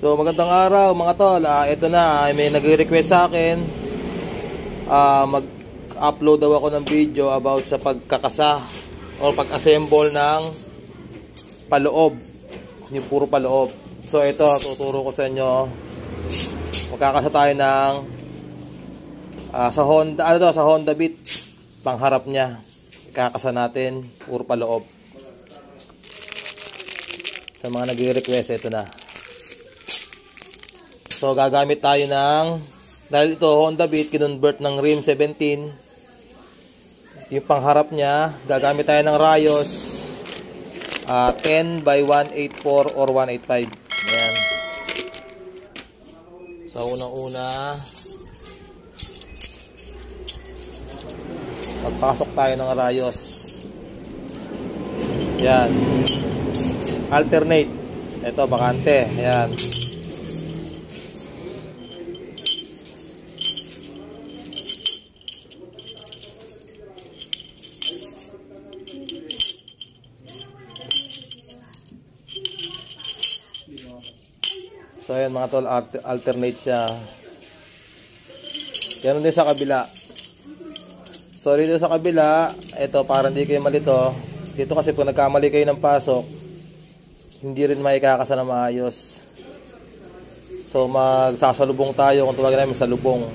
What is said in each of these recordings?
So magandang araw mga tol. Ito na, may nagre-request sa akin. Mag-upload daw ako ng video about sa pagkakasa o pag-assemble ng paloob. Yung puro paloob. So ito, tuturo ko sa inyo. Magkakasa tayo ng sa Honda Beat. Pangharap niya. Kakasa natin, puro paloob. Sa mga nagre-request, ito na. So gagamit tayo ng, dahil ito Honda Beat, kinonvert ng rim 17. Yung pangharap niya, gagamit tayo ng rayos 10 by 184 or 185. Ayan. So unang-una, magpasok tayo ng rayos. Ayan. Alternate. Ito, bakante. Ayan. So ayan mga tol, alternate siya. Ganun din sa kabila. So dito sa kabila, ito para hindi kayo malito. Dito kasi kung nagkamali kayo ng pasok, hindi rin maikakasa na maayos. So magsasalubong tayo, kung tawagin namin salubong.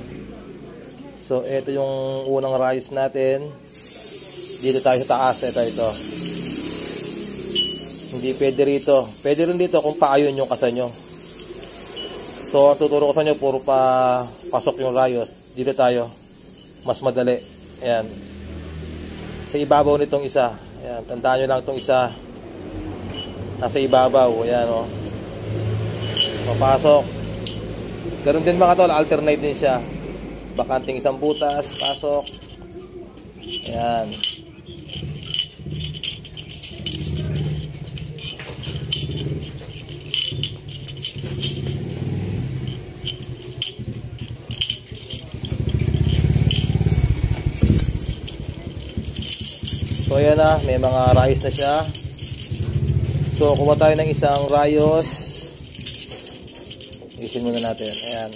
So ito yung unang rayos natin. Dito tayo sa taas, ito. Hindi pwede rito. Pwede rin dito kung paayon yung kasa nyo. So tuturo ko sa inyo, puro pa pasok yung rayos. Dito tayo. Mas madali. Ayan. Sa ibabaw nitong isa. Ayan. Tandaan nyo lang itong isa. Nasa ibabaw. Ayan o. Papasok. Ganun din mga tol. Alternate din siya. Bakanting isang butas. Pasok. Ayan. So ayan na, may mga rayos na siya. So kuha tayo ng isang rayos. Isin muna natin. Ayan.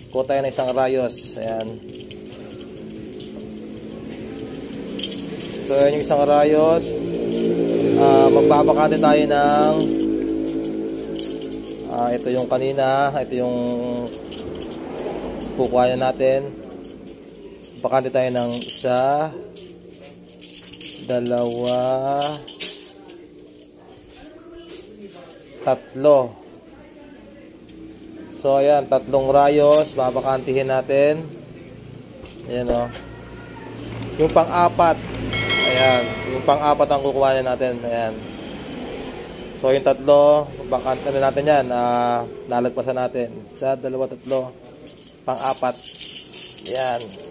Kuha tayo ng isang rayos. Ayan. So ayan yung isang rayos. Magbabakante tayo ng ito yung kanina. Ito yung kukuha natin. Bakante tayo ng isa, dalawa, tatlo. So ayan, tatlong rayos babakantihin natin. Ayan o. Yung pang-apat, ayan, yung pang-apat ang kukuha natin. Ayan. So yung tatlo, bakantihin natin yan. Lalagpasan natin. Isa, dalawa, tatlo. Pang-apat. Ayan.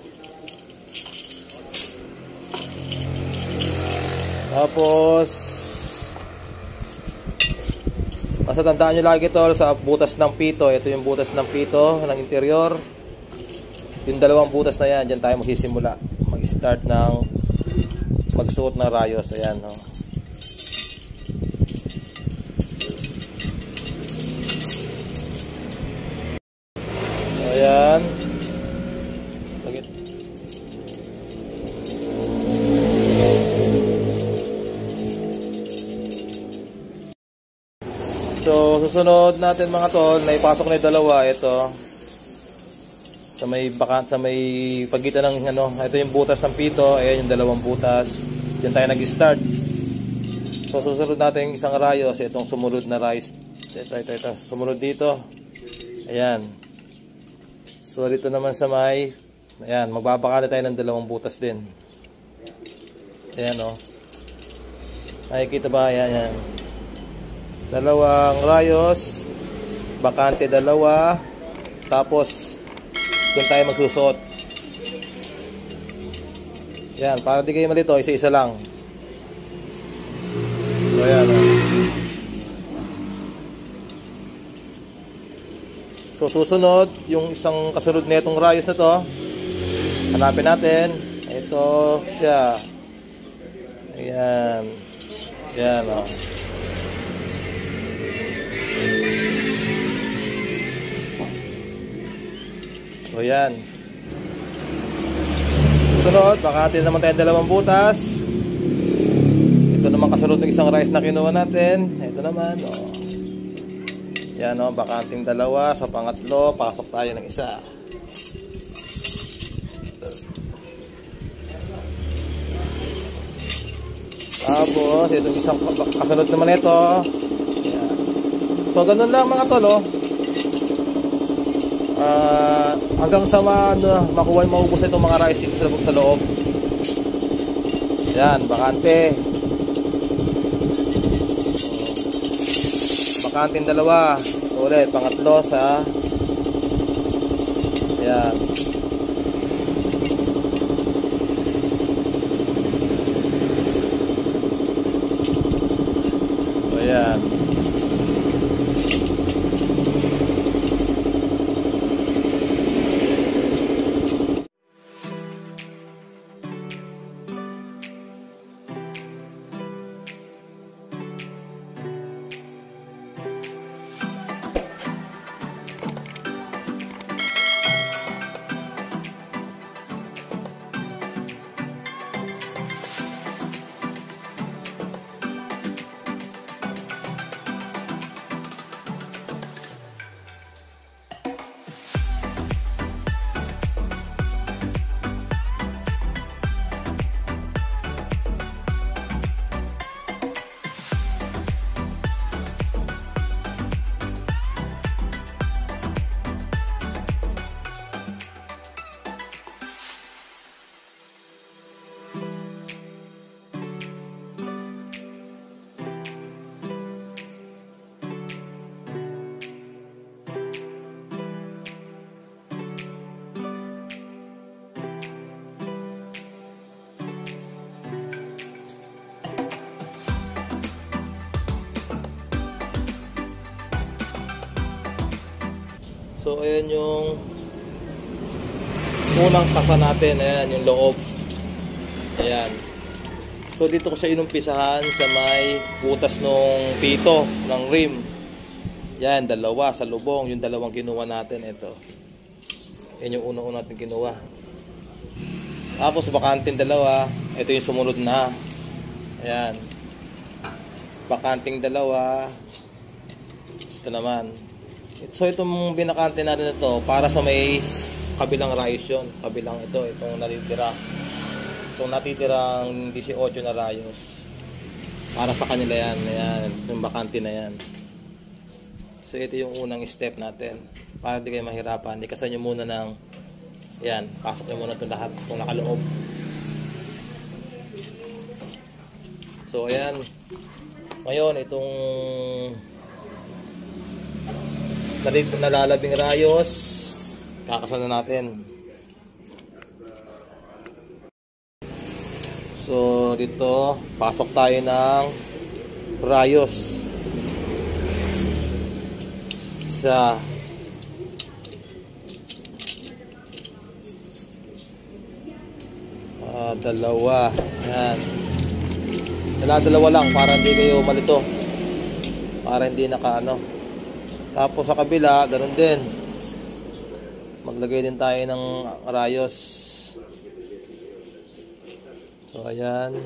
Tapos basta tandaan nyo lagi ito sa butas ng pito. Ito yung butas ng pito ng interior. Yung dalawang butas na yan, dyan tayo magsisimula mag-start ng magsuot ng rayos. Ayan no? Ayan. So, susunod natin mga tol, naipasok na yung dalawa. Ito. Sa may pagitan ng ito yung butas ng pito. Ayan yung dalawang butas. Diyan tayo nag-start. So, susunod natin yung isang rayos. Itong sumunod na rayos. Ito. Sumunod dito. Ayan. So, dito naman sa may, ayan, magbabakala tayo ng dalawang butas din. Ayan o. Nakikita ba? Ayan. Dalawang rayos, bakante dalawa, tapos doon tayo magsusuot. Yan, para di kayo malito, isa-isa lang. So yan. So susunod, yung isang kasunod na itong rayos na to, hanapin natin. Ito siya. Ayan. Yan o. So yan. Sunod, bakante naman tayo dalawang butas. Ito naman kasunod ng isang rice na kinuha natin. Ito naman, oh. Yan, oh, bakanting dalawa. Sa pangatlo, pasok tayo ng isa. Tapos, itong isang kasunod naman ito. Yan. So, ganun lang mga tol, oh. Hanggang sa makuha maubos itong mga rice dito sa loob. Yan, bakante. Bakanting dalawa. Ulit, pangatlo sa yan. So yan. So ayan yung unang kasa natin, ayan yung loob. Ayan. So dito ko siya inumpisahan sa may butas ng pito ng rim. Yan, dalawa sa lubong, yung dalawang kinuha natin ito. Yan yung unang-una natin kinuha. Tapos bakanting dalawa, ito yung sumunod na. Ayan. Bakanting dalawa. Ito naman. So itong binakante natin ito para sa may kabilang rayos yun. Kabilang ito, itong natitira. Itong natitirang 18 na rayos. Para sa kanila yan. Ayan, yung bakante na yan. So ito yung unang step natin. Para hindi kayo mahirapan. Ikasan nyo muna ng yan, pasok nyo muna itong lahat. Itong nakaloob. So ayan. Ngayon itong nalalabing rayos, kakasan na natin. So dito pasok tayo ng rayos sa dalawa. Yan, dalawa lang para hindi kayo malito, para hindi nakaano. Tapos sa kabila, ganun din. Maglagay din tayo ng rayos. So, ayan.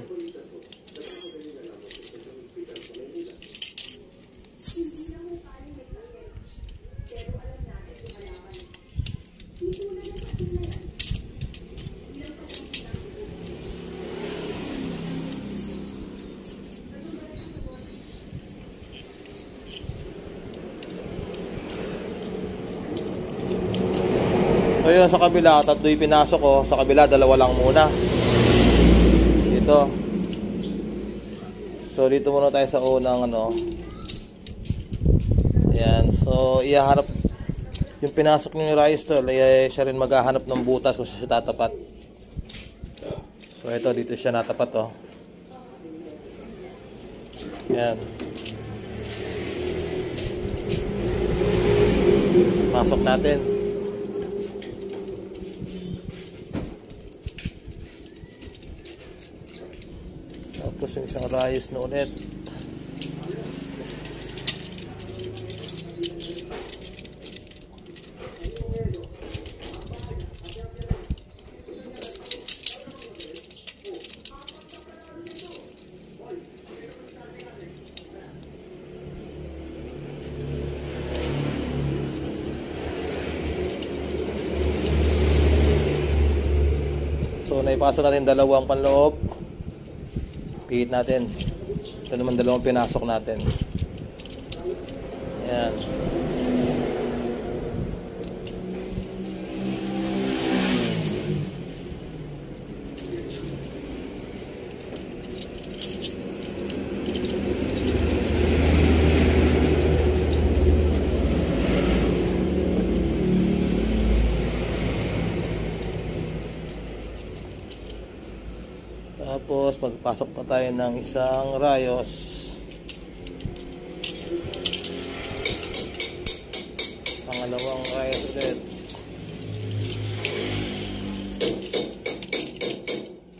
So yun, sa kabila, tatlo yung pinasok ko. Sa kabila, dalawa lang muna. Dito. So dito muna tayo sa unang ano. Ayan. So ihaharap yung pinasok nyo yung rice to. Siya rin maghahanap ng butas kung siya tatapat. So ito, dito siya natapat to. Ayan. Pasok natin. Tapos yung isang rayos na ulit. So naipasok natin dalawang panloob. Pihit natin. Ito naman dalawang pinasok natin. Ayan. Tapos magpasok pa tayo ng isang rayos. Pangalawang rayos ulit.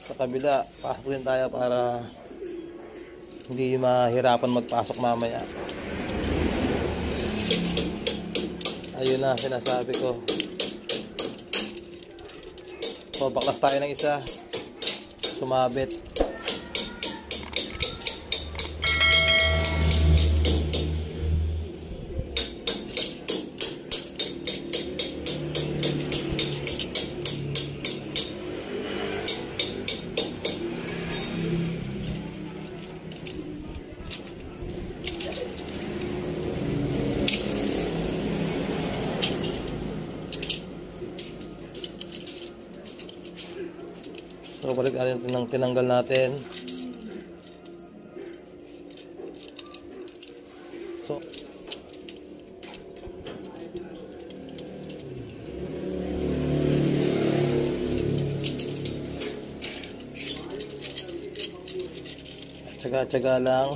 Sa kabila, pasok din tayo para hindi mahirapan magpasok mamaya. Ayun na sinasabi ko. So baklas tayo ng isa. Sumabit. So balik natin ng tinanggal natin. So tsaga-tsaga lang.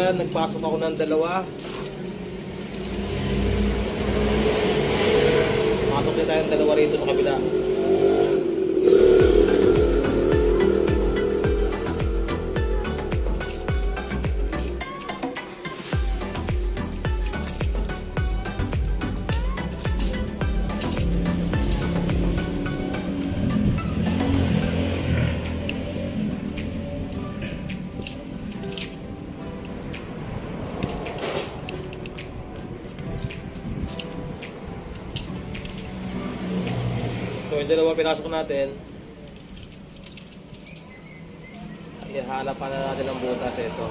Nagpasok ako ng dalawa. Pasok din tayo ng dalawa rito sa kabila. So yung dalawa pinasok natin, ihanapan na natin ang butas. Ito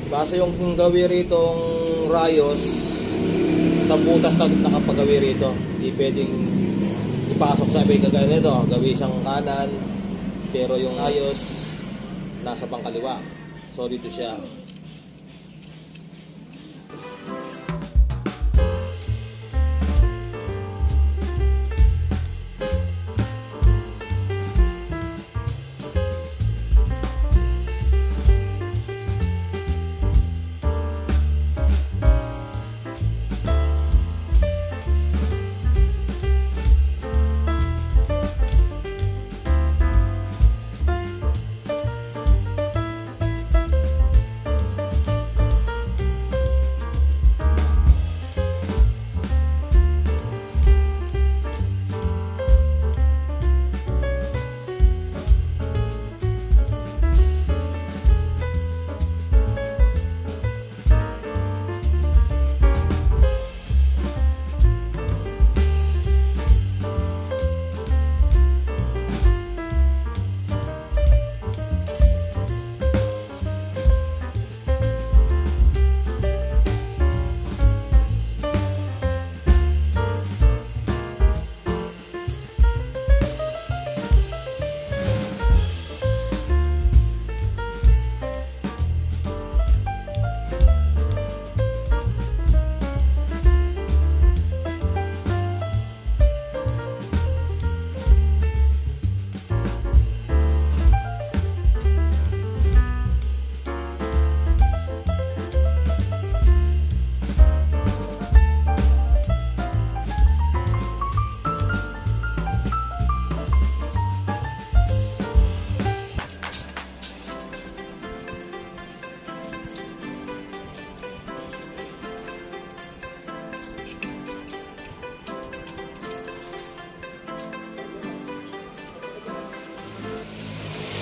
base yung gawi ritong rayos sa butas na nakapagawi rito. Hindi pwedeng ipasok sa may kagaya nito, gawi siyang kanan pero yung rayos nasa pangkaliwa. So dito siya.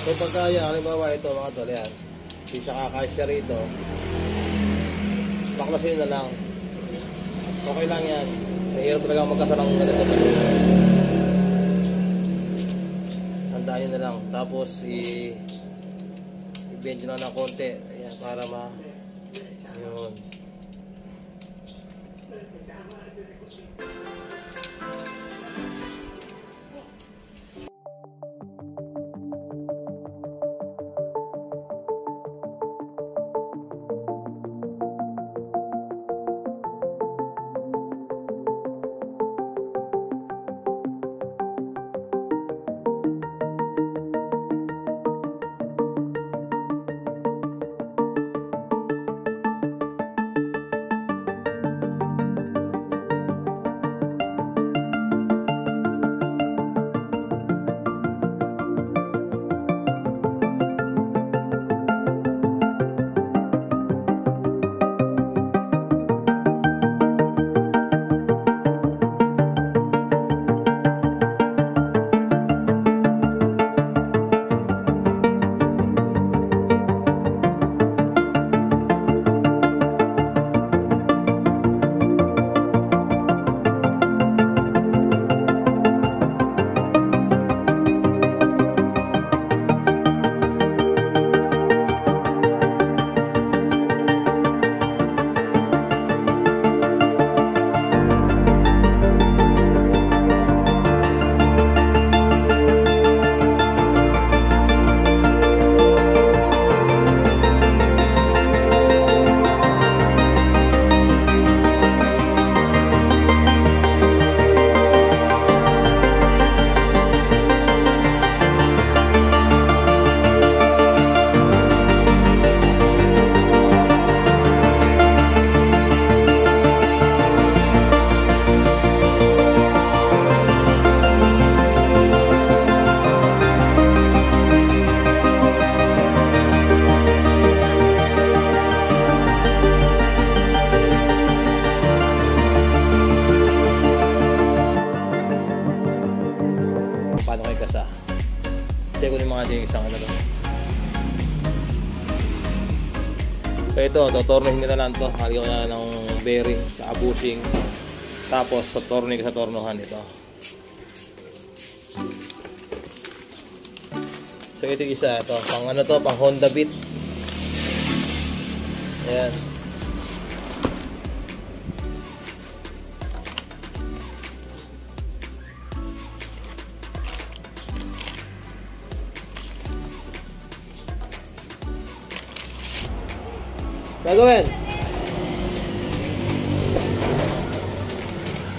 So pagka yan, halimbawa ito mga tol, yan. Hindi siya kakasya rito. Baklasin na lang. Okay lang yan. Mahirap talaga magkasarang ganito. Tandaan nyo na lang. Tapos i-bend nyo na ng konti. Ayan, para yun. Check ko yung mga ding isang ano. So ito, totornohin nyo na lang to. Hali ko na ng bearing, tsaka bushing. Tapos totornohin ko sa tornohan ito. So ito isa, ito. Pang ano to, pang Honda Beat. Ayan. Gagawin.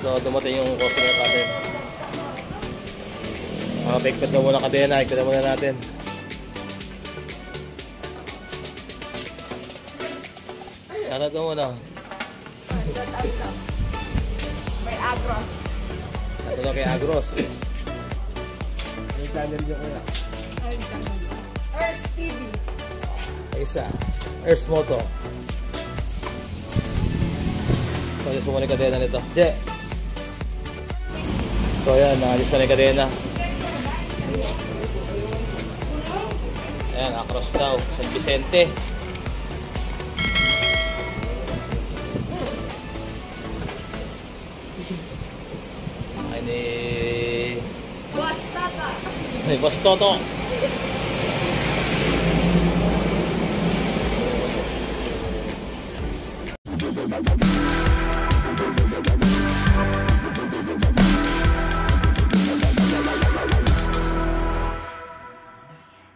So dumating yung customer natin. Ikot na muna kadena, ikot na muna natin. Ano ito muna? May Agros. Ito na kay Agros. May channel nyo kaya? Earth TV. Isa. Earth Moto. So, ayos mo muna yung kadena nito. Yeah. So, ayan. Nakalis na yung kadena. Ayan, Acros daw. San Vicente. Ay ni... Boss Toto. Ay, Boss Toto.